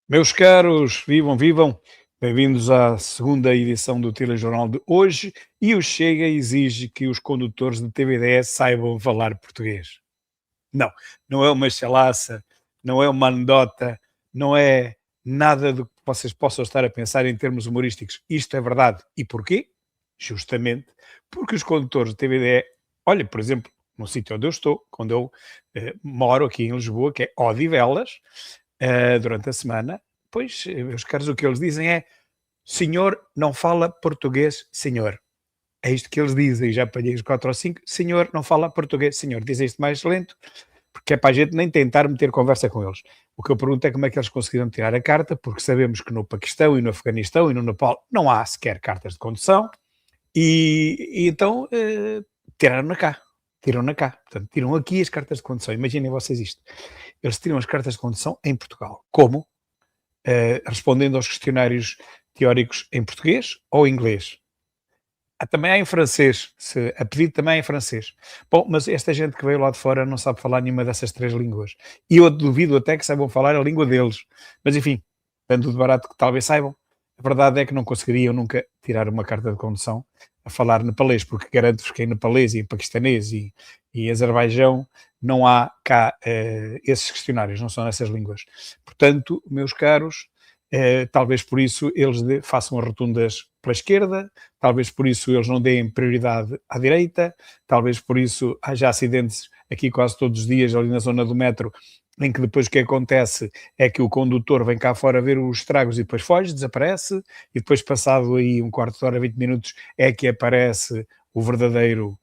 Meus caros, vivam, vivam. Bem-vindos à segunda edição do Telejornal de hoje e o Chega exige que os condutores de TVDS saibam falar português. Não, não é uma chalaça, não é uma anedota, não é nada do que vocês possam estar a pensar em termos humorísticos. Isto é verdade. E porquê? Justamente porque os condutores de TVDE, olha, por exemplo, no sítio onde eu estou, quando eu moro aqui em Lisboa, que é Odivelas, durante a semana, pois, meus caros, o que eles dizem é: senhor não fala português, senhor. É isto que eles dizem, já apanhei os 4 ou 5, senhor não fala português, senhor. Dizem isto mais lento, porque é para a gente nem tentar meter conversa com eles. O que eu pergunto é como é que eles conseguiram tirar a carta, porque sabemos que no Paquistão e no Afeganistão e no Nepal não há sequer cartas de condução, e então tiraram-na cá. Tiram-na cá. Portanto, tiram aqui as cartas de condução. Imaginem vocês isto. Eles tiram as cartas de condução em Portugal. Como? Respondendo aos questionários teóricos em português ou inglês. Também há em francês, a pedido também há em francês. Bom, mas esta gente que veio lá de fora não sabe falar nenhuma dessas três línguas. E eu duvido até que saibam falar a língua deles. Mas enfim, tanto de barato que talvez saibam, a verdade é que não conseguiriam nunca tirar uma carta de condução a falar nepalês, porque garanto-vos que em nepalês e em paquistanês e Azerbaijão não há cá esses questionários, não são nessas línguas. Portanto, meus caros, talvez por isso eles façam as rotundas pela esquerda, talvez por isso eles não deem prioridade à direita, talvez por isso haja acidentes aqui quase todos os dias ali na zona do metro, em que depois o que acontece é que o condutor vem cá fora ver os estragos e depois foge, desaparece, e depois passado aí um quarto de hora, 20 minutos, é que aparece o verdadeiro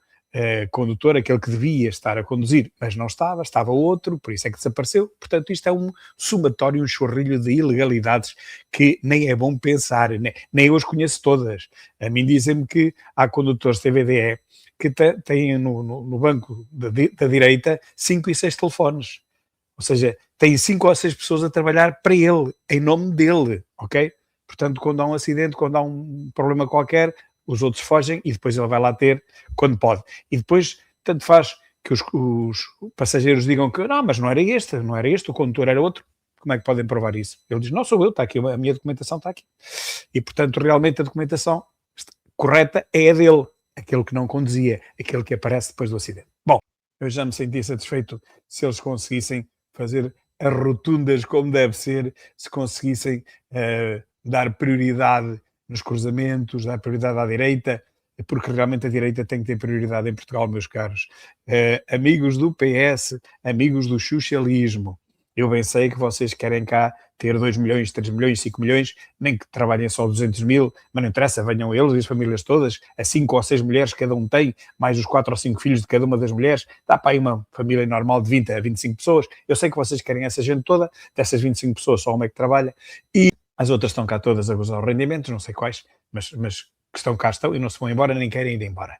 condutor, aquele que devia estar a conduzir, mas não estava, estava outro, por isso é que desapareceu. Portanto, isto é um somatório, um chorrilho de ilegalidades que nem é bom pensar, nem eu as conheço todas. A mim dizem-me que há condutores TVDE que têm no banco da direita 5 e 6 telefones. Ou seja, tem 5 ou 6 pessoas a trabalhar para ele, em nome dele, ok? Portanto, quando há um acidente, quando há um problema qualquer, os outros fogem e depois ele vai lá ter quando pode. E depois, tanto faz que os passageiros digam que não, mas não era este, o condutor era outro. Como é que podem provar isso? Ele diz, não sou eu, está aqui, a minha documentação está aqui. E, portanto, realmente a documentação correta é a dele, aquele que não conduzia, aquele que aparece depois do acidente. Bom, eu já me senti satisfeito se eles conseguissem fazer as rotundas como deve ser, se conseguissem dar prioridade nos cruzamentos, dar prioridade à direita, porque realmente a direita tem que ter prioridade em Portugal, meus caros. Amigos do PS, amigos do socialismo, eu bem sei que vocês querem cá ter 2 milhões, 3 milhões, 5 milhões, nem que trabalhem só 200 mil, mas não interessa, venham eles e as famílias todas, as 5 ou 6 mulheres que cada um tem, mais os 4 ou 5 filhos de cada uma das mulheres, dá para aí uma família normal de 20 a 25 pessoas. Eu sei que vocês querem essa gente toda, dessas 25 pessoas só uma é que trabalha, e as outras estão cá todas a gozar os rendimentos, não sei quais, mas que estão cá estão e não se vão embora, nem querem ir embora.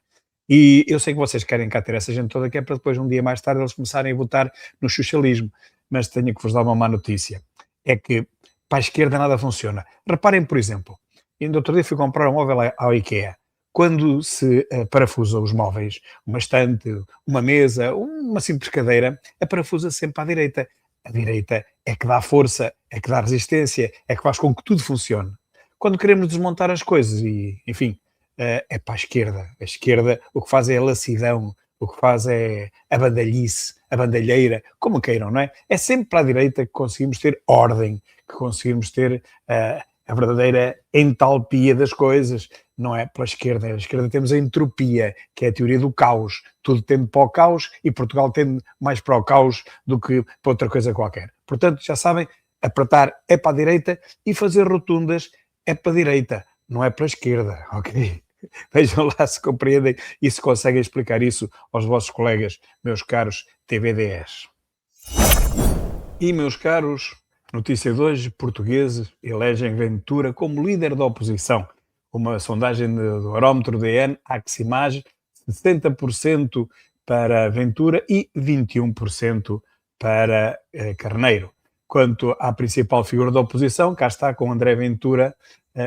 E eu sei que vocês querem cá ter essa gente toda, que é para depois, um dia mais tarde, eles começarem a votar no socialismo. Mas tenho que vos dar uma má notícia. É que para a esquerda nada funciona. Reparem, por exemplo, ainda outro dia fui comprar um móvel ao IKEA. Quando se parafusa os móveis, uma estante, uma mesa, uma simples cadeira, a parafusa sempre à direita. A direita é que dá força, é que dá resistência, é que faz com que tudo funcione. Quando queremos desmontar as coisas e, enfim, é para a esquerda. A esquerda o que faz é a lassidão, o que faz é a bandalhice, a bandalheira, como queiram, não é? É sempre para a direita que conseguimos ter ordem, que conseguimos ter a verdadeira entalpia das coisas, não é pela esquerda. A esquerda temos a entropia, que é a teoria do caos. Tudo tende para o caos e Portugal tende mais para o caos do que para outra coisa qualquer. Portanto, já sabem, apertar é para a direita e fazer rotundas é para a direita, não é para a esquerda, ok? Vejam lá se compreendem e se conseguem explicar isso aos vossos colegas, meus caros TVDs. E, meus caros, notícia de hoje, portugueses elegem Ventura como líder da oposição. Uma sondagem do Barómetro DN, Aximage, 60% para Ventura e 21% para Carneiro. Quanto à principal figura da oposição, cá está com André Ventura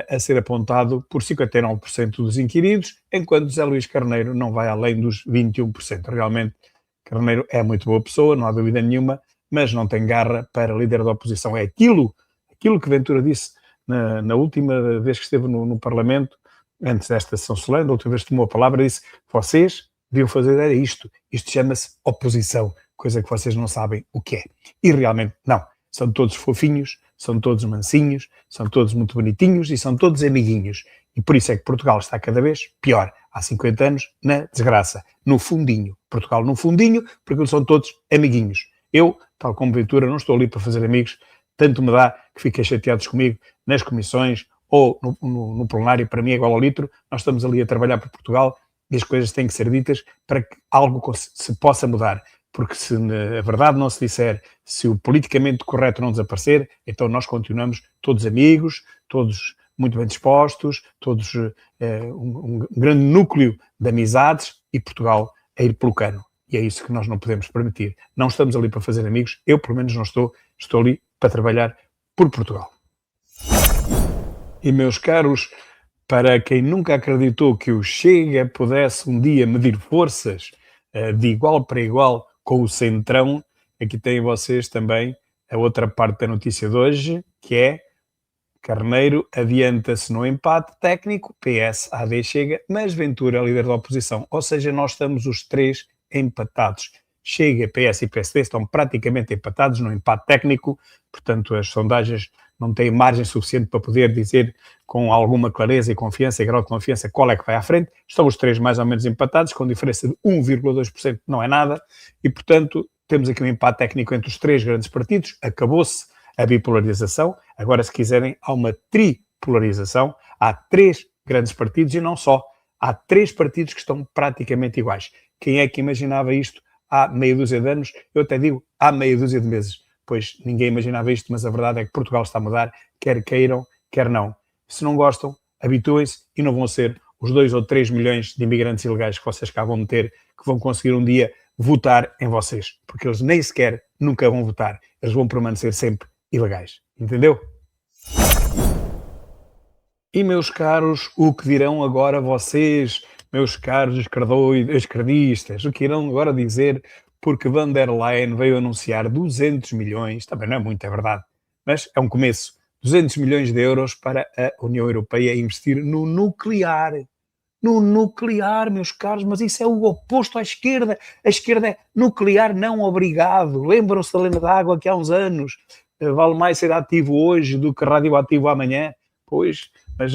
a ser apontado por 59% dos inquiridos, enquanto José Luís Carneiro não vai além dos 21%. Realmente, Carneiro é muito boa pessoa, não há dúvida nenhuma, mas não tem garra para líder da oposição. É aquilo aquilo que Ventura disse na última vez que esteve no Parlamento, antes desta sessão solene, da última vez que tomou a palavra, disse: vocês deviam fazer era isto chama-se oposição, coisa que vocês não sabem o que é. E realmente não, são todos fofinhos, são todos mansinhos, são todos muito bonitinhos e são todos amiguinhos. E por isso é que Portugal está cada vez pior. Há 50 anos, na desgraça, no fundinho. Portugal no fundinho, porque eles são todos amiguinhos. Eu, tal como Ventura, não estou ali para fazer amigos, tanto me dá que fiquem chateados comigo nas comissões ou no plenário, para mim é igual ao litro. Nós estamos ali a trabalhar para Portugal e as coisas têm que ser ditas para que algo se possa mudar. Porque se a verdade não se disser, se o politicamente correto não desaparecer, então nós continuamos todos amigos, todos muito bem dispostos, todos um grande núcleo de amizades e Portugal a ir pelo cano. E é isso que nós não podemos permitir. Não estamos ali para fazer amigos, eu pelo menos não estou ali para trabalhar por Portugal. E meus caros, para quem nunca acreditou que o Chega pudesse um dia medir forças de igual para igual com o Centrão, aqui têm vocês também a outra parte da notícia de hoje, que é: Carneiro adianta-se no empate técnico, PS, AD Chega, mas Ventura é líder da oposição. Ou seja, nós estamos os três empatados. Chega, PS e PSD estão praticamente empatados no empate técnico, portanto as sondagens não têm margem suficiente para poder dizer com alguma clareza e confiança e grau de confiança qual é que vai à frente. Estão os três mais ou menos empatados, com diferença de 1,2%, não é nada, e portanto temos aqui um empate técnico entre os três grandes partidos. Acabou-se a bipolarização, agora se quiserem há uma tripolarização, há três grandes partidos e não só, há três partidos que estão praticamente iguais. Quem é que imaginava isto há meia dúzia de anos? Eu até digo há meia dúzia de meses, pois ninguém imaginava isto, mas a verdade é que Portugal está a mudar, quer queiram, quer não. Se não gostam, habituem-se e não vão ser os 2 ou 3 milhões de imigrantes ilegais que vocês cá vão meter, que vão conseguir um dia votar em vocês, porque eles nem sequer nunca vão votar, eles vão permanecer sempre ilegais, entendeu? E meus caros, o que dirão agora vocês, meus caros esquerdistas, o que irão agora dizer, porque Van der Leyen veio anunciar 200 milhões, também não é muito, é verdade, mas é um começo, 200 milhões de euros para a União Europeia investir no nuclear. No nuclear, meus caros, mas isso é o oposto à esquerda. A esquerda é nuclear não obrigado. Lembram-se da lenda d'água que há uns anos vale mais ser ativo hoje do que radioativo amanhã? Pois, mas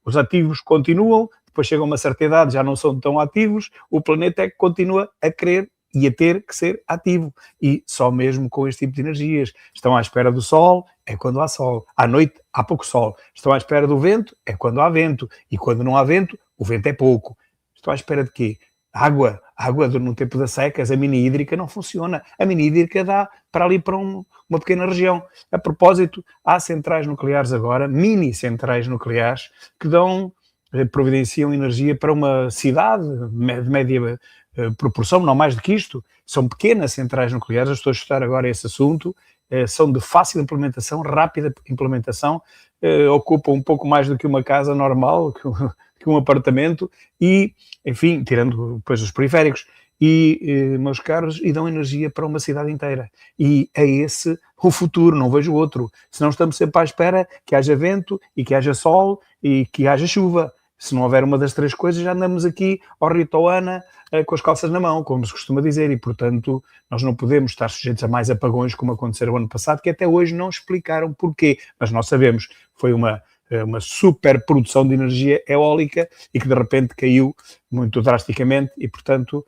os ativos continuam, depois chegam a uma certa idade, já não são tão ativos, o planeta é que continua a querer e a ter que ser ativo. E só mesmo com este tipo de energias. Estão à espera do sol, é quando há sol. À noite, há pouco sol. Estão à espera do vento, é quando há vento. E quando não há vento, o vento é pouco. Estão à espera de quê? Água no tempo das secas, a mini hídrica não funciona. A mini hídrica dá para ali para uma pequena região. A propósito, há centrais nucleares agora, mini centrais nucleares, que providenciam energia para uma cidade de média proporção, não mais do que isto. São pequenas centrais nucleares, eu estou a estudar agora esse assunto, são de fácil implementação, rápida implementação, ocupam um pouco mais do que uma casa normal, que um apartamento, e, enfim, tirando depois os periféricos, e, meus caros, e dão energia para uma cidade inteira. E é esse o futuro, não vejo outro. Senão estamos sempre à espera que haja vento, e que haja sol, e que haja chuva. Se não houver uma das três coisas, já andamos aqui, ó Rita ou Ana, com as calças na mão, como se costuma dizer, e, portanto, nós não podemos estar sujeitos a mais apagões como aconteceram o ano passado, que até hoje não explicaram porquê. Mas nós sabemos, foi uma super produção de energia eólica e que de repente caiu muito drasticamente e, portanto,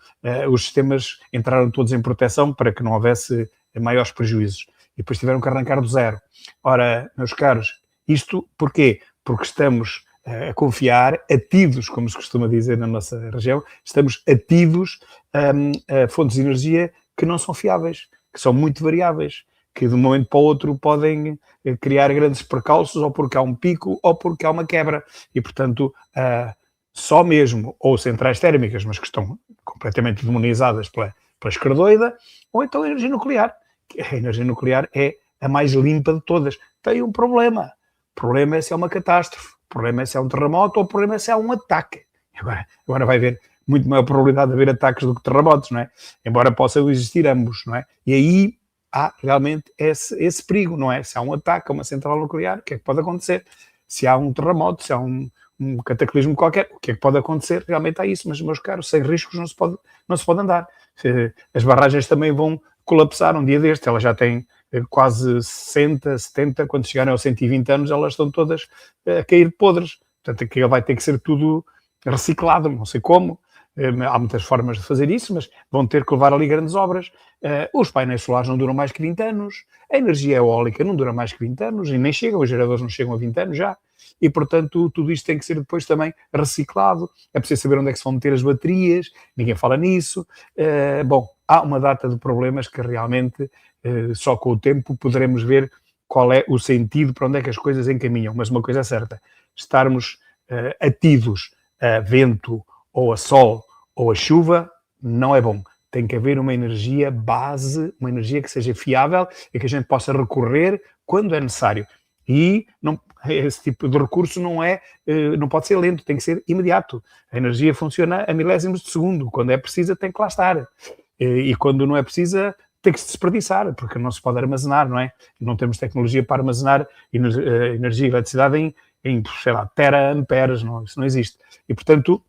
os sistemas entraram todos em proteção para que não houvesse maiores prejuízos. E depois tiveram que arrancar do zero. Ora, meus caros, isto porquê? Porque estamos a confiar, ativos, como se costuma dizer na nossa região, estamos ativos a fontes de energia que não são fiáveis, que são muito variáveis, que de um momento para o outro podem criar grandes percalços, ou porque há um pico, ou porque há uma quebra. E, portanto, só mesmo, ou centrais térmicas, mas que estão completamente demonizadas pela esquerdoida, ou então a energia nuclear. A energia nuclear é a mais limpa de todas. Tem um problema. O problema é se é uma catástrofe. O problema é se é um terremoto, ou o problema é se é um ataque. Agora vai haver muito maior probabilidade de haver ataques do que terremotos, não é? Embora possam existir ambos, não é? E aí há realmente esse perigo, não é? Se há um ataque a uma central nuclear, o que é que pode acontecer? Se há um terremoto, se há um cataclismo qualquer, o que é que pode acontecer? Realmente há isso, mas, meus caros, sem riscos não se pode andar. As barragens também vão colapsar um dia deste, elas já têm quase 60, 70, quando chegarem aos 120 anos, elas estão todas a cair podres. Portanto, aquilo vai ter que ser tudo reciclado, não sei como. Há muitas formas de fazer isso, mas vão ter que levar ali grandes obras. Os painéis solares não duram mais que 20 anos, a energia eólica não dura mais que 20 anos, e nem chega, os geradores não chegam a 20 anos já, e portanto tudo isto tem que ser depois também reciclado. É preciso saber onde é que se vão meter as baterias, ninguém fala nisso. Bom, há uma data de problemas que realmente só com o tempo poderemos ver qual é o sentido, para onde é que as coisas encaminham. Mas uma coisa é certa, estarmos atidos a vento ou a sol ou a chuva não é bom. Tem que haver uma energia base, uma energia que seja fiável e que a gente possa recorrer quando é necessário. E esse tipo de recurso não pode ser lento, tem que ser imediato. A energia funciona a milésimos de segundo. Quando é precisa, tem que lá estar. E quando não é precisa, tem que se desperdiçar, porque não se pode armazenar, não é? Não temos tecnologia para armazenar energia e eletricidade em sei lá, teraamperes, não, isso não existe. E, portanto,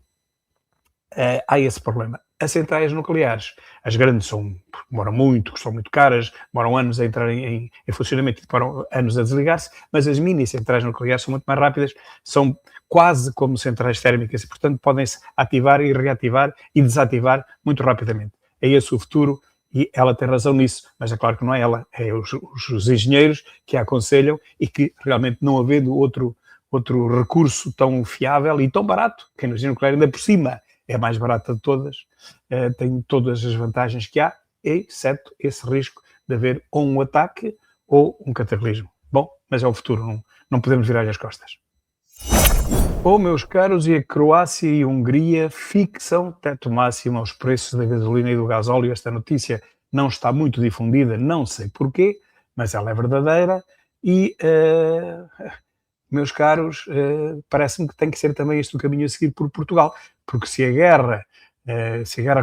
há esse problema. As centrais nucleares, as grandes demoram muito, são muito caras, demoram anos a entrar em funcionamento e demoram anos a desligar-se, mas as mini centrais nucleares são muito mais rápidas, são quase como centrais térmicas e, portanto, podem-se ativar e reativar e desativar muito rapidamente. É esse o futuro e ela tem razão nisso, mas é claro que não é ela, é os engenheiros que a aconselham e que realmente não havendo outro recurso tão fiável e tão barato, que a energia nuclear ainda por cima é a mais barata de todas, tem todas as vantagens que há, exceto esse risco de haver ou um ataque ou um cataclismo. Bom, mas é o futuro, não podemos virar as costas. Bom, meus caros, e a Croácia e a Hungria fixam teto máximo aos preços da gasolina e do gasóleo. Esta notícia não está muito difundida, não sei porquê, mas ela é verdadeira e... meus caros, parece-me que tem que ser também este o caminho a seguir por Portugal, porque se a guerra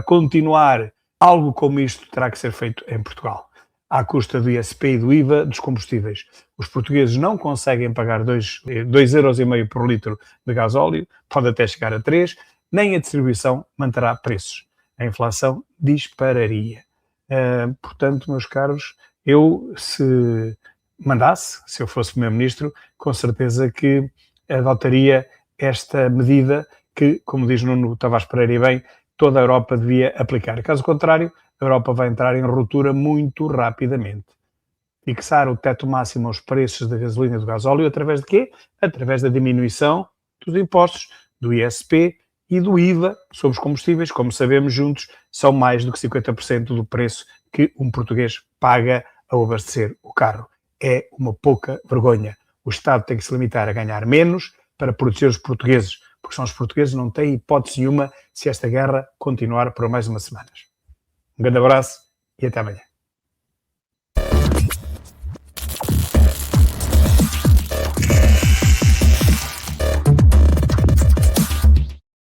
continuar, algo como isto terá que ser feito em Portugal, à custa do ISP e do IVA dos combustíveis. Os portugueses não conseguem pagar 2,5 € por litro de gasóleo, pode até chegar a 3, nem a distribuição manterá preços. A inflação dispararia. Portanto, meus caros, se eu fosse primeiro-ministro, com certeza que adotaria esta medida que, como diz Nuno Tavares Pereira e bem, toda a Europa devia aplicar. Caso contrário, a Europa vai entrar em ruptura muito rapidamente. Fixar o teto máximo aos preços da gasolina e do gasóleo através de quê? Através da diminuição dos impostos, do ISP e do IVA sobre os combustíveis. Como sabemos, juntos são mais do que 50% do preço que um português paga ao abastecer o carro. É uma pouca vergonha. O Estado tem que se limitar a ganhar menos para proteger os portugueses, porque são os portugueses que não têm hipótese nenhuma se esta guerra continuar por mais umas semanas. Um grande abraço e até amanhã.